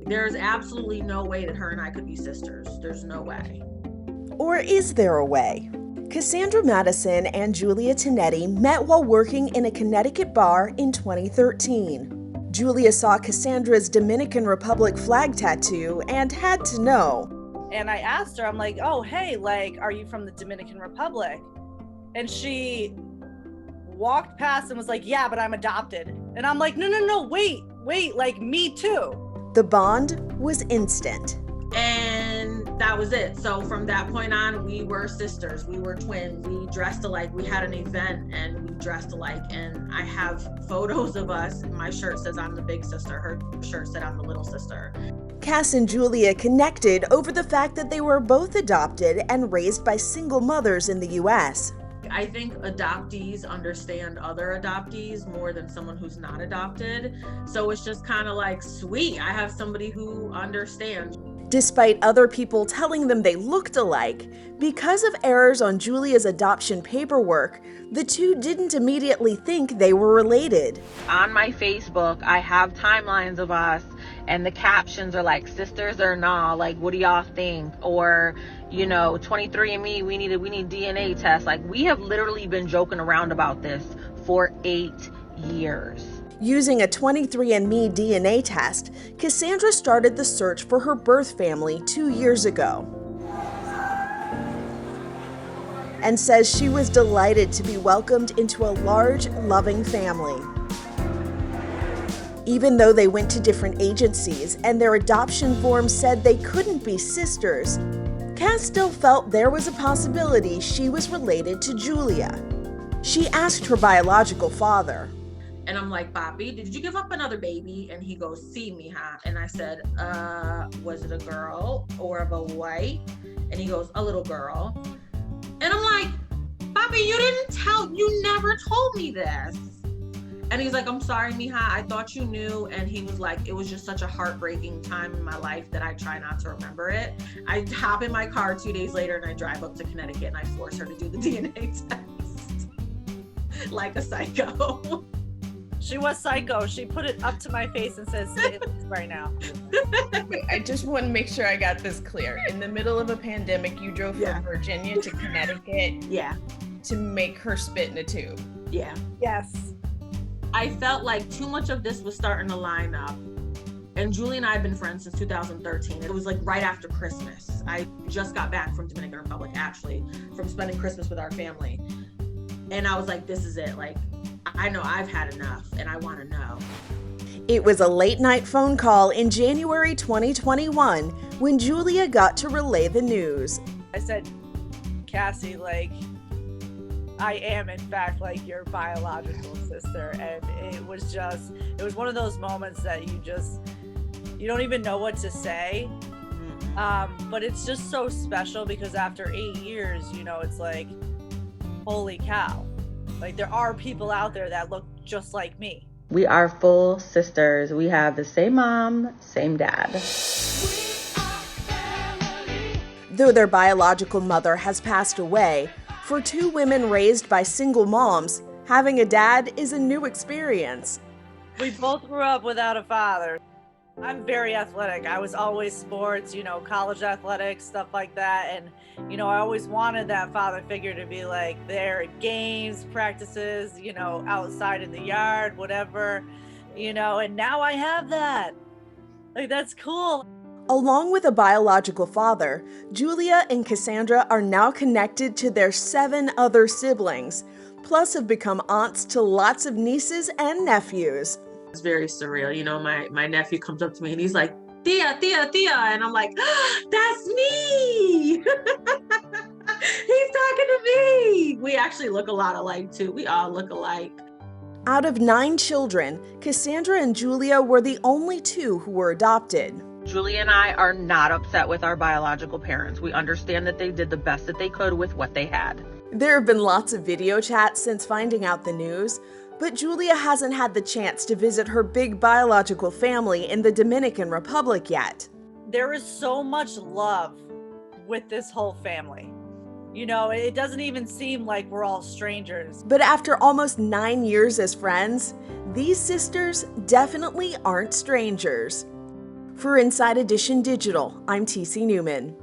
There's absolutely no way that her and I could be sisters. There's no way. Or is there a way? Cassandra Madison and Julia Tinetti met while working in a Connecticut bar in 2013. Julia saw Cassandra's Dominican Republic flag tattoo and had to know. And I asked her, I'm like, oh, hey, like, are you from the Dominican Republic? And she walked past and was like, yeah, but I'm adopted. And I'm like, no, wait, like, me too. The bond was instant. And that was it. So from that point on, we were sisters. We were twins. We dressed alike. We had an event and we dressed alike. And I have photos of us. My shirt says I'm the big sister. Her shirt said I'm the little sister. Cass and Julia connected over the fact that they were both adopted and raised by single mothers in the U.S. I think adoptees understand other adoptees more than someone who's not adopted. So it's just kind of like, sweet, I have somebody who understands. Despite other people telling them they looked alike, because of errors on Julia's adoption paperwork, the two didn't immediately think they were related. On my Facebook, I have timelines of us, and the captions are like, sisters or nah, like, what do y'all think? Or, 23andMe, we need DNA tests. Like, we have literally been joking around about this for 8 years. Using a 23andMe DNA test, Cassandra started the search for her birth family 2 years ago, and says she was delighted to be welcomed into a large, loving family. Even though they went to different agencies and their adoption forms said they couldn't be sisters, Cass still felt there was a possibility she was related to Julia. She asked her biological father. And I'm like, Papi, did you give up another baby? And he goes, see, mija. And I said, was it a girl or a boy? And he goes, a little girl. And I'm like, Papi, you never told me this. And he's like, I'm sorry, mija, I thought you knew. And he was like, it was just such a heartbreaking time in my life that I try not to remember it. I hop in my car 2 days later and I drive up to Connecticut and I force her to do the DNA test. Like a psycho. She was psycho. She put it up to my face and says, say it right now. Wait, I just want to make sure I got this clear. In the middle of a pandemic, you drove from Virginia to Connecticut to make her spit in a tube. Yeah. Yes. I felt like too much of this was starting to line up. And Julie and I have been friends since 2013. It was like right after Christmas. I just got back from Dominican Republic, actually, from spending Christmas with our family. And I was like, this is it. Like, I know I've had enough and I want to know. It was a late night phone call in January 2021 when Julia got to relay the news. I said, Cassie, like, I am in fact like your biological sister. And it was one of those moments that you don't even know what to say. But it's just so special because after 8 years, it's like, holy cow. Like, there are people out there that look just like me. We are full sisters. We have the same mom, same dad. Though their biological mother has passed away, for two women raised by single moms, having a dad is a new experience. We both grew up without a father. I'm very athletic. I was always sports, college athletics, stuff like that. And, I always wanted that father figure to be like there at games, practices, outside in the yard, whatever, and now I have that. Like, that's cool. Along with a biological father, Julia and Cassandra are now connected to their 7 other siblings, plus have become aunts to lots of nieces and nephews. It's very surreal. My nephew comes up to me and he's like, Tia. And I'm like, that's me. He's talking to me. We actually look a lot alike too. We all look alike. Out of 9 children, Cassandra and Julia were the only 2 who were adopted. Julia and I are not upset with our biological parents. We understand that they did the best that they could with what they had. There have been lots of video chats since finding out the news, but Julia hasn't had the chance to visit her big biological family in the Dominican Republic yet. There is so much love with this whole family. It doesn't even seem like we're all strangers. But after almost 9 years as friends, these sisters definitely aren't strangers. For Inside Edition Digital, I'm TC Newman.